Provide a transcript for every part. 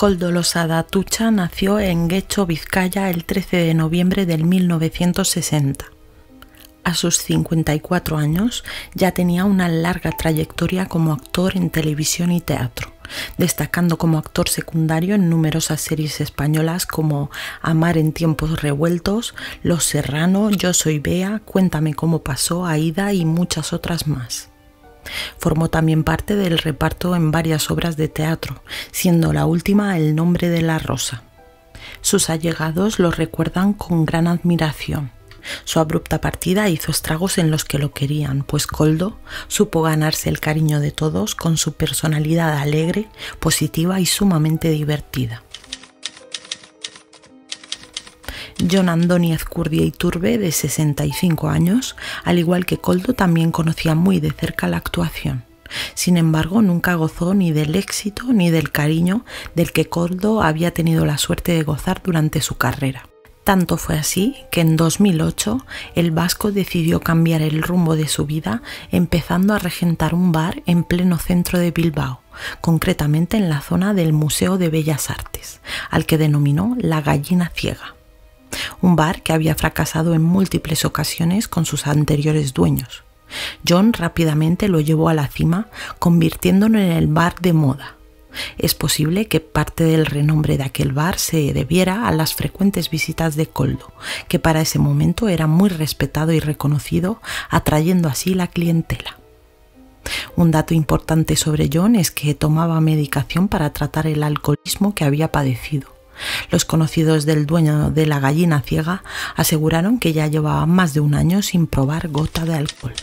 Koldo Losada Atutxa nació en Getxo, Vizcaya, el 13 de noviembre de 1960. A sus 54 años ya tenía una larga trayectoria como actor en televisión y teatro, destacando como actor secundario en numerosas series españolas como Amar en tiempos revueltos, Los Serrano, Yo soy Bea, Cuéntame cómo pasó, Aída y muchas otras más. Formó también parte del reparto en varias obras de teatro, siendo la última El nombre de la rosa. Sus allegados lo recuerdan con gran admiración. Su abrupta partida hizo estragos en los que lo querían, pues Koldo supo ganarse el cariño de todos con su personalidad alegre, positiva y sumamente divertida. Jon Andoni Ezcurdia Iturbe, de 65 años, al igual que Koldo, también conocía muy de cerca la actuación. Sin embargo, nunca gozó ni del éxito ni del cariño del que Koldo había tenido la suerte de gozar durante su carrera. Tanto fue así que en 2008 el vasco decidió cambiar el rumbo de su vida, empezando a regentar un bar en pleno centro de Bilbao, concretamente en la zona del Museo de Bellas Artes, al que denominó La Gallina Ciega. Un bar que había fracasado en múltiples ocasiones con sus anteriores dueños. Jon rápidamente lo llevó a la cima, convirtiéndolo en el bar de moda. Es posible que parte del renombre de aquel bar se debiera a las frecuentes visitas de Koldo, que para ese momento era muy respetado y reconocido, atrayendo así la clientela. Un dato importante sobre Jon es que tomaba medicación para tratar el alcoholismo que había padecido. Los conocidos del dueño de La Gallina Ciega aseguraron que ya llevaba más de un año sin probar gota de alcohol.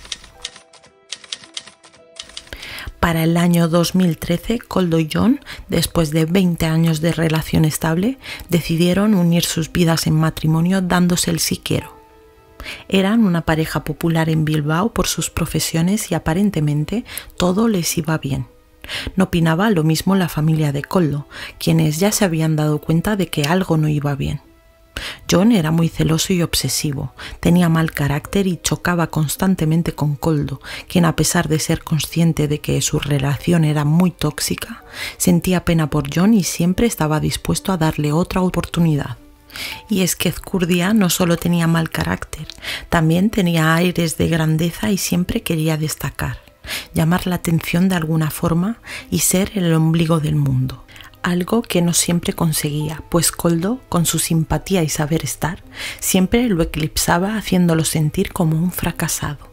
Para el año 2013, Koldo y Jon, después de 20 años de relación estable, decidieron unir sus vidas en matrimonio dándose el sí quiero. Eran una pareja popular en Bilbao por sus profesiones y aparentemente todo les iba bien. No opinaba lo mismo la familia de Koldo, quienes ya se habían dado cuenta de que algo no iba bien. Jon era muy celoso y obsesivo, tenía mal carácter y chocaba constantemente con Koldo, quien a pesar de ser consciente de que su relación era muy tóxica, sentía pena por Jon y siempre estaba dispuesto a darle otra oportunidad. Y es que Ezcurdia no solo tenía mal carácter, también tenía aires de grandeza y siempre quería destacar, llamar la atención de alguna forma y ser el ombligo del mundo. Algo que no siempre conseguía, pues Koldo, con su simpatía y saber estar, siempre lo eclipsaba haciéndolo sentir como un fracasado.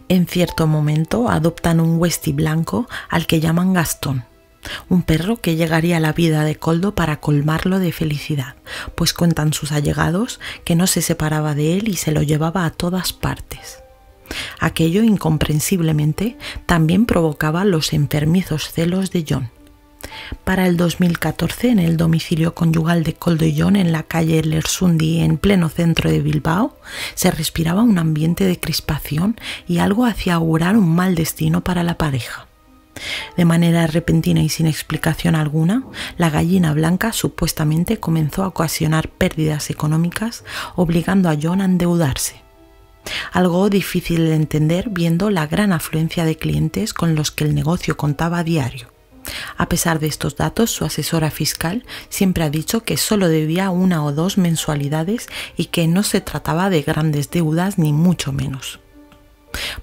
En cierto momento adoptan un Westie blanco al que llaman Gastón, un perro que llegaría a la vida de Koldo para colmarlo de felicidad, pues cuentan sus allegados que no se separaba de él y se lo llevaba a todas partes. Aquello, incomprensiblemente, también provocaba los enfermizos celos de Jon. Para el 2014, en el domicilio conyugal de Koldo y Jon en la calle Lersundi, en pleno centro de Bilbao, se respiraba un ambiente de crispación y algo hacía augurar un mal destino para la pareja. De manera repentina y sin explicación alguna, la gallina blanca supuestamente comenzó a ocasionar pérdidas económicas, obligando a Jon a endeudarse. Algo difícil de entender viendo la gran afluencia de clientes con los que el negocio contaba a diario. A pesar de estos datos, su asesora fiscal siempre ha dicho que solo debía 1 o 2 mensualidades y que no se trataba de grandes deudas ni mucho menos.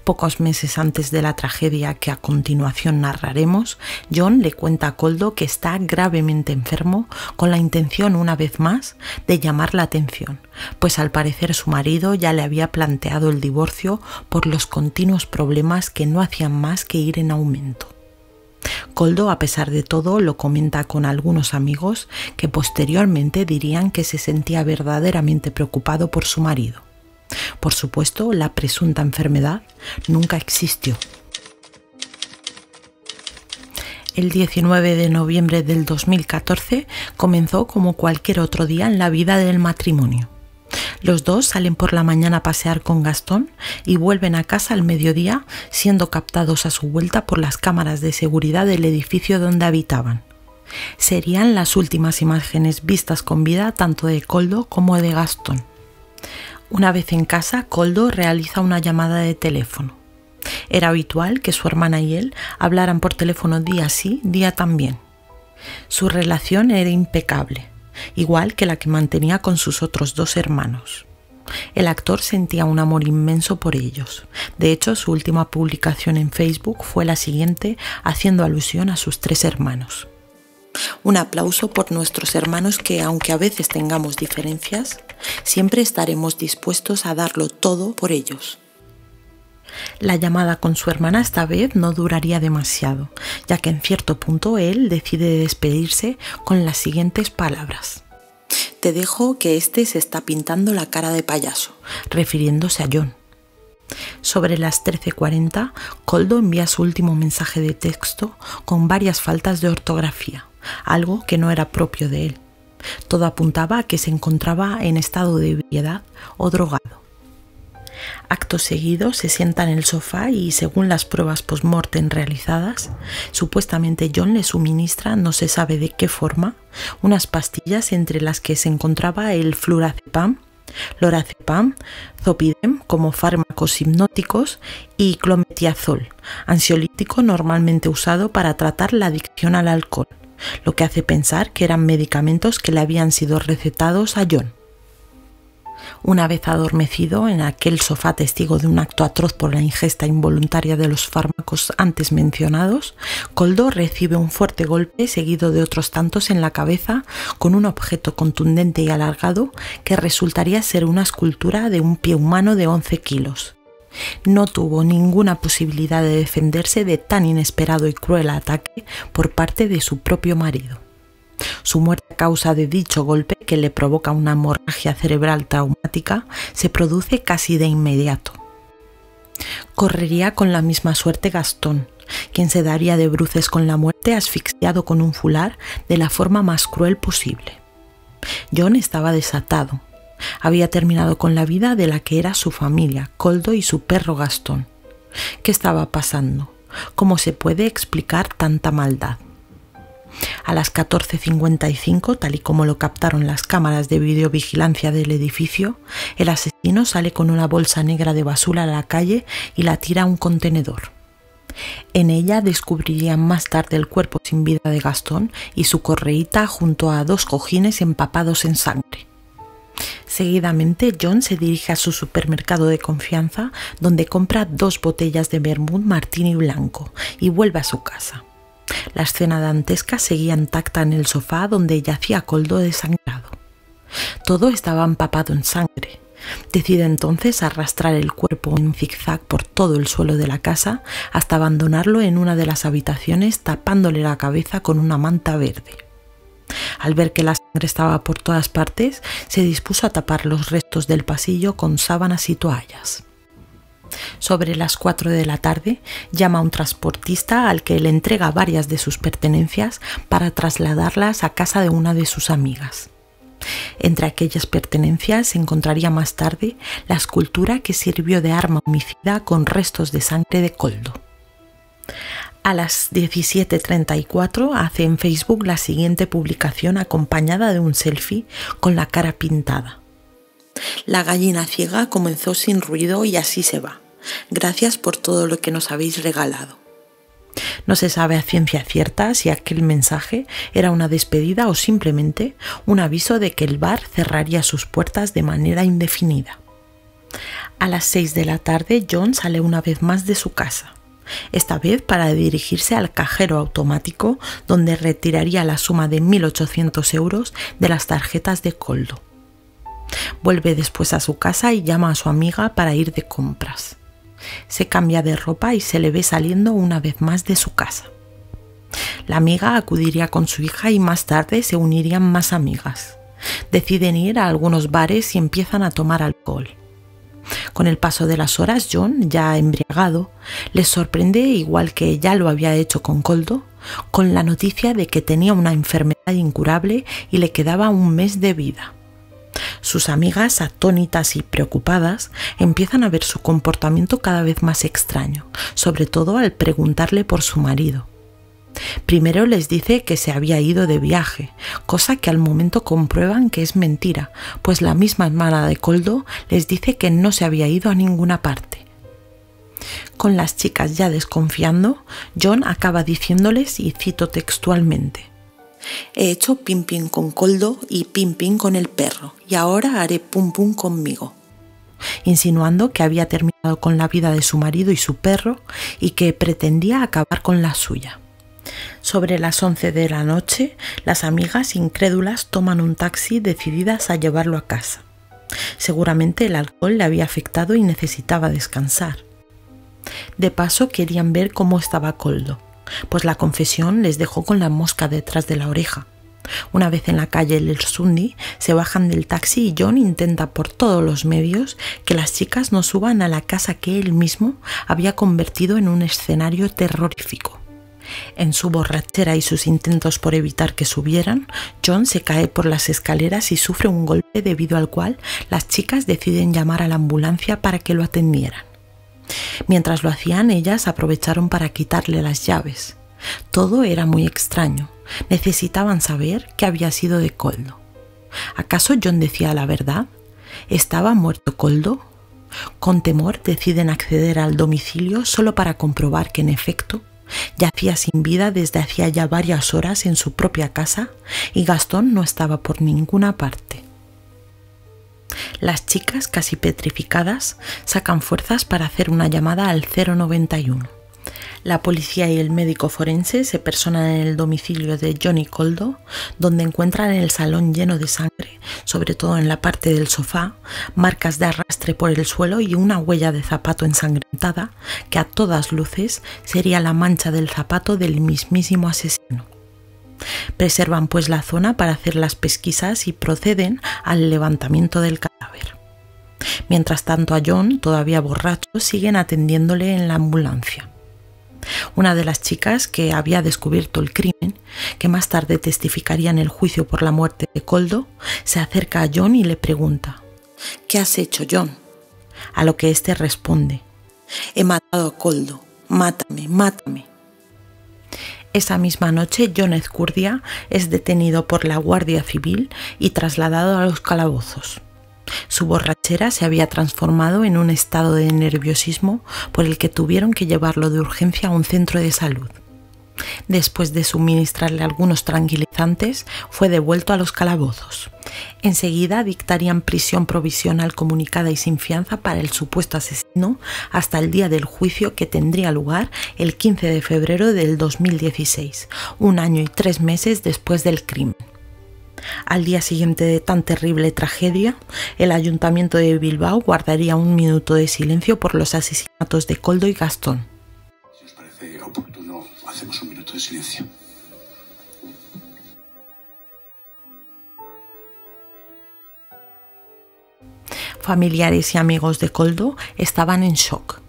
Pocos meses antes de la tragedia que a continuación narraremos, Jon le cuenta a Koldo que está gravemente enfermo, con la intención, una vez más, de llamar la atención, pues al parecer su marido ya le había planteado el divorcio por los continuos problemas que no hacían más que ir en aumento. Koldo, a pesar de todo, lo comenta con algunos amigos que posteriormente dirían que se sentía verdaderamente preocupado por su marido. Por supuesto, la presunta enfermedad nunca existió. El 19 de noviembre del 2014 comenzó como cualquier otro día en la vida del matrimonio. Los dos salen por la mañana a pasear con Gastón y vuelven a casa al mediodía, siendo captados a su vuelta por las cámaras de seguridad del edificio donde habitaban. Serían las últimas imágenes vistas con vida tanto de Koldo como de Gastón. Una vez en casa, Koldo realiza una llamada de teléfono. Era habitual que su hermana y él hablaran por teléfono día sí, día también. Su relación era impecable, igual que la que mantenía con sus otros 2 hermanos. El actor sentía un amor inmenso por ellos. De hecho, su última publicación en Facebook fue la siguiente, haciendo alusión a sus 3 hermanos. Un aplauso por nuestros hermanos que, aunque a veces tengamos diferencias, siempre estaremos dispuestos a darlo todo por ellos. La llamada con su hermana esta vez no duraría demasiado, ya que en cierto punto él decide despedirse con las siguientes palabras. Te dejo que este se está pintando la cara de payaso, refiriéndose a John. Sobre las 13:40, Koldo envía su último mensaje de texto con varias faltas de ortografía, algo que no era propio de él. Todo apuntaba a que se encontraba en estado de ebriedad o drogado. Acto seguido se sienta en el sofá y, según las pruebas post-mortem realizadas, supuestamente John le suministra, no se sabe de qué forma, unas pastillas entre las que se encontraba el flurazepam, lorazepam, zopidem como fármacos hipnóticos y clometiazol, ansiolítico normalmente usado para tratar la adicción al alcohol, lo que hace pensar que eran medicamentos que le habían sido recetados a John. Una vez adormecido en aquel sofá testigo de un acto atroz por la ingesta involuntaria de los fármacos antes mencionados, Koldo recibe un fuerte golpe seguido de otros tantos en la cabeza con un objeto contundente y alargado que resultaría ser una escultura de un pie humano de 11 kilos. No tuvo ninguna posibilidad de defenderse de tan inesperado y cruel ataque por parte de su propio marido. Su muerte a causa de dicho golpe, que le provoca una hemorragia cerebral traumática, se produce casi de inmediato. Correría con la misma suerte Gastón, quien se daría de bruces con la muerte asfixiado con un fular de la forma más cruel posible. John estaba desatado. Había terminado con la vida de la que era su familia, Koldo y su perro Gastón. ¿Qué estaba pasando? ¿Cómo se puede explicar tanta maldad? A las 14:55, tal y como lo captaron las cámaras de videovigilancia del edificio, el asesino sale con una bolsa negra de basura a la calle y la tira a un contenedor. En ella descubrirían más tarde el cuerpo sin vida de Gastón y su correíta junto a 2 cojines empapados en sangre. Seguidamente, John se dirige a su supermercado de confianza, donde compra 2 botellas de vermut martini blanco y vuelve a su casa. La escena dantesca seguía intacta en el sofá donde yacía Koldo desangrado. Todo estaba empapado en sangre. Decide entonces arrastrar el cuerpo en zigzag por todo el suelo de la casa hasta abandonarlo en una de las habitaciones, tapándole la cabeza con una manta verde. Al ver que la sangre estaba por todas partes, se dispuso a tapar los restos del pasillo con sábanas y toallas. Sobre las 4 de la tarde, llama a un transportista al que le entrega varias de sus pertenencias para trasladarlas a casa de una de sus amigas. Entre aquellas pertenencias se encontraría más tarde la escultura que sirvió de arma homicida con restos de sangre de Koldo. A las 17:34 hace en Facebook la siguiente publicación acompañada de un selfie con la cara pintada. La gallina ciega comenzó sin ruido y así se va. Gracias por todo lo que nos habéis regalado. No se sabe a ciencia cierta si aquel mensaje era una despedida o simplemente un aviso de que el bar cerraría sus puertas de manera indefinida. A las 6 de la tarde, John sale una vez más de su casa, esta vez para dirigirse al cajero automático donde retiraría la suma de 1.800 euros de las tarjetas de Koldo. Vuelve después a su casa y llama a su amiga para ir de compras. Se cambia de ropa y se le ve saliendo una vez más de su casa. La amiga acudiría con su hija y más tarde se unirían más amigas. Deciden ir a algunos bares y empiezan a tomar alcohol. Con el paso de las horas, John, ya embriagado, les sorprende, igual que ya lo había hecho con Koldo, con la noticia de que tenía una enfermedad incurable y le quedaba un mes de vida. Sus amigas, atónitas y preocupadas, empiezan a ver su comportamiento cada vez más extraño, sobre todo al preguntarle por su marido. Primero les dice que se había ido de viaje, cosa que al momento comprueban que es mentira, pues la misma hermana de Koldo les dice que no se había ido a ninguna parte. Con las chicas ya desconfiando, John acaba diciéndoles, y cito textualmente: He hecho pim pim con Koldo y pim pim con el perro, y ahora haré pum pum conmigo, insinuando que había terminado con la vida de su marido y su perro y que pretendía acabar con la suya. Sobre las 11 de la noche, las amigas incrédulas toman un taxi decididas a llevarlo a casa. Seguramente el alcohol le había afectado y necesitaba descansar. De paso querían ver cómo estaba Koldo, pues la confesión les dejó con la mosca detrás de la oreja. Una vez en la calle Lersundi, se bajan del taxi y John intenta por todos los medios que las chicas no suban a la casa que él mismo había convertido en un escenario terrorífico. En su borrachera y sus intentos por evitar que subieran, John se cae por las escaleras y sufre un golpe debido al cual las chicas deciden llamar a la ambulancia para que lo atendieran. Mientras lo hacían, ellas aprovecharon para quitarle las llaves. Todo era muy extraño. Necesitaban saber qué había sido de Koldo. ¿Acaso John decía la verdad? ¿Estaba muerto Koldo? Con temor deciden acceder al domicilio solo para comprobar que en efecto yacía sin vida desde hacía ya varias horas en su propia casa y Gastón no estaba por ninguna parte. Las chicas, casi petrificadas, sacan fuerzas para hacer una llamada al 091. La policía y el médico forense se personan en el domicilio de John y Koldo, donde encuentran el salón lleno de sangre, sobre todo en la parte del sofá, marcas de arrastre por el suelo y una huella de zapato ensangrentada, que a todas luces sería la mancha del zapato del mismísimo asesino. Preservan pues la zona para hacer las pesquisas y proceden al levantamiento del cadáver. Mientras tanto a John, todavía borracho, siguen atendiéndole en la ambulancia. Una de las chicas que había descubierto el crimen, que más tarde testificaría en el juicio por la muerte de Koldo, se acerca a John y le pregunta: «¿Qué has hecho, John?». A lo que éste responde: «He matado a Koldo, mátame, mátame». Esa misma noche, John Ezcurdia es detenido por la Guardia Civil y trasladado a los calabozos. Su borrachera se había transformado en un estado de nerviosismo por el que tuvieron que llevarlo de urgencia a un centro de salud. Después de suministrarle algunos tranquilizantes, fue devuelto a los calabozos. Enseguida dictarían prisión provisional comunicada y sin fianza para el supuesto asesino hasta el día del juicio, que tendría lugar el 15 de febrero del 2016, 1 año y 3 meses después del crimen. Al día siguiente de tan terrible tragedia, el Ayuntamiento de Bilbao guardaría un minuto de silencio por los asesinatos de Koldo y Gastón. Si os parece oportuno, hacemos un minuto de silencio. Familiares y amigos de Koldo estaban en shock.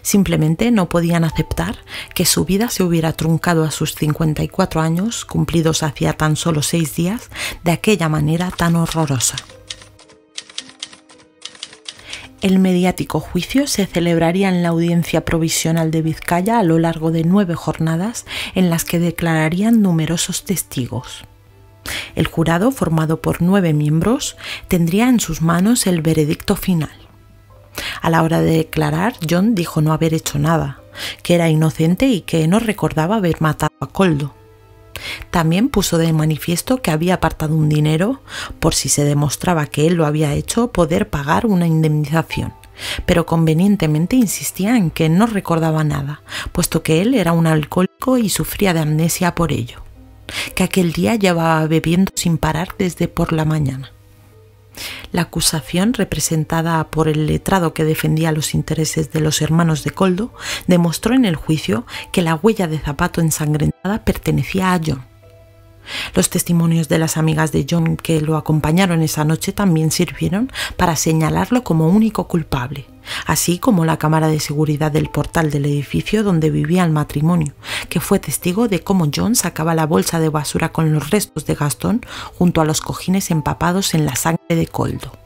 Simplemente no podían aceptar que su vida se hubiera truncado a sus 54 años, cumplidos hacía tan solo 6 días, de aquella manera tan horrorosa. El mediático juicio se celebraría en la Audiencia Provisional de Vizcaya a lo largo de 9 jornadas en las que declararían numerosos testigos. El jurado, formado por 9 miembros, tendría en sus manos el veredicto final. A la hora de declarar, John dijo no haber hecho nada, que era inocente y que no recordaba haber matado a Koldo. También puso de manifiesto que había apartado un dinero, por si se demostraba que él lo había hecho, poder pagar una indemnización, pero convenientemente insistía en que no recordaba nada, puesto que él era un alcohólico y sufría de amnesia por ello, que aquel día llevaba bebiendo sin parar desde por la mañana. La acusación, representada por el letrado que defendía los intereses de los hermanos de Koldo, demostró en el juicio que la huella de zapato ensangrentada pertenecía a John. Los testimonios de las amigas de John que lo acompañaron esa noche también sirvieron para señalarlo como único culpable, así como la cámara de seguridad del portal del edificio donde vivía el matrimonio, que fue testigo de cómo John sacaba la bolsa de basura con los restos de Gastón junto a los cojines empapados en la sangre de Koldo.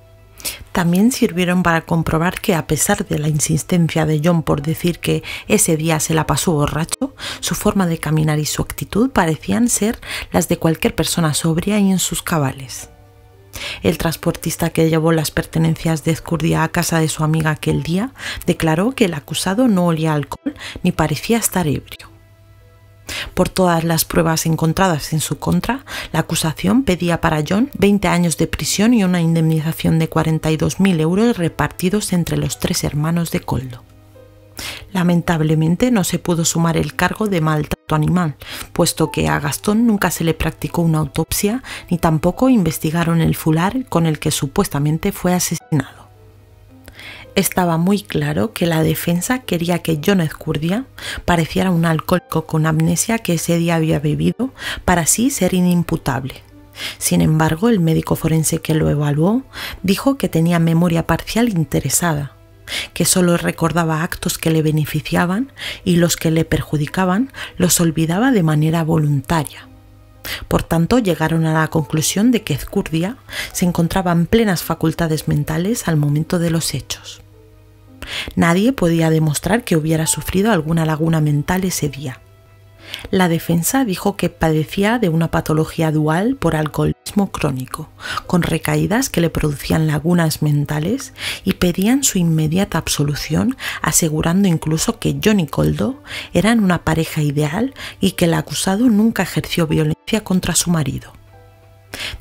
También sirvieron para comprobar que, a pesar de la insistencia de John por decir que ese día se la pasó borracho, su forma de caminar y su actitud parecían ser las de cualquier persona sobria y en sus cabales. El transportista que llevó las pertenencias de Ezcurdia a casa de su amiga aquel día declaró que el acusado no olía alcohol ni parecía estar ebrio. Por todas las pruebas encontradas en su contra, la acusación pedía para John 20 años de prisión y una indemnización de 42.000 euros repartidos entre los 3 hermanos de Koldo. Lamentablemente no se pudo sumar el cargo de maltrato animal, puesto que a Gastón nunca se le practicó una autopsia ni tampoco investigaron el fular con el que supuestamente fue asesinado. Estaba muy claro que la defensa quería que John Ezcurdia pareciera un alcohólico con amnesia que ese día había bebido para así ser inimputable. Sin embargo, el médico forense que lo evaluó dijo que tenía memoria parcial interesada, que solo recordaba actos que le beneficiaban y los que le perjudicaban los olvidaba de manera voluntaria. Por tanto, llegaron a la conclusión de que Ezcurdia se encontraba en plenas facultades mentales al momento de los hechos. Nadie podía demostrar que hubiera sufrido alguna laguna mental ese día. La defensa dijo que padecía de una patología dual por alcoholismo crónico, con recaídas que le producían lagunas mentales, y pedían su inmediata absolución, asegurando incluso que John y Koldo eran una pareja ideal y que el acusado nunca ejerció violencia contra su marido.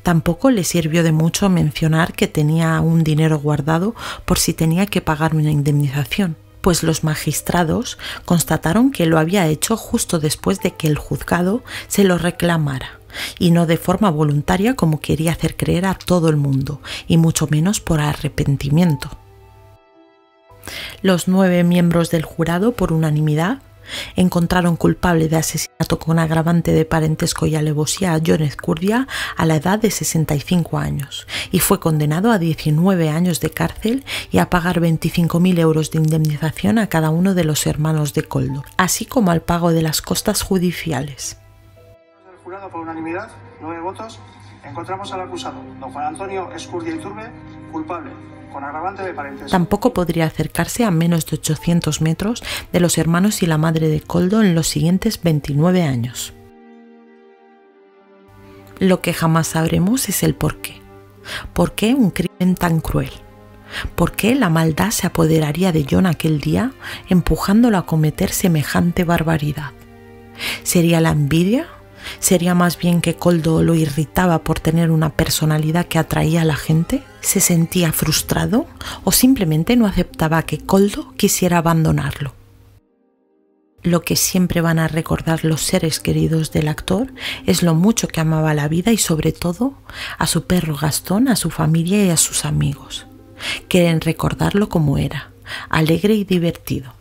Tampoco le sirvió de mucho mencionar que tenía un dinero guardado por si tenía que pagar una indemnización, pues los magistrados constataron que lo había hecho justo después de que el juzgado se lo reclamara, y no de forma voluntaria como quería hacer creer a todo el mundo, y mucho menos por arrepentimiento. Los 9 miembros del jurado, por unanimidad, encontraron culpable de asesinato con agravante de parentesco y alevosía a John Ezcurdia a la edad de 65 años y fue condenado a 19 años de cárcel y a pagar 25.000 euros de indemnización a cada uno de los hermanos de Koldo, así como al pago de las costas judiciales. El jurado, por unanimidad, 9 votos, encontramos al acusado, don Juan Antonio Ezcurdia Iturbe, culpable, con agravante de parentesco. Tampoco podría acercarse a menos de 800 metros de los hermanos y la madre de Koldo en los siguientes 29 años. Lo que jamás sabremos es el porqué. ¿Por qué un crimen tan cruel? ¿Por qué la maldad se apoderaría de John aquel día, empujándolo a cometer semejante barbaridad? ¿Sería la envidia? ¿Sería más bien que Koldo lo irritaba por tener una personalidad que atraía a la gente? ¿Se sentía frustrado o simplemente no aceptaba que Koldo quisiera abandonarlo? Lo que siempre van a recordar los seres queridos del actor es lo mucho que amaba la vida y sobre todo a su perro Gastón, a su familia y a sus amigos. Quieren recordarlo como era, alegre y divertido.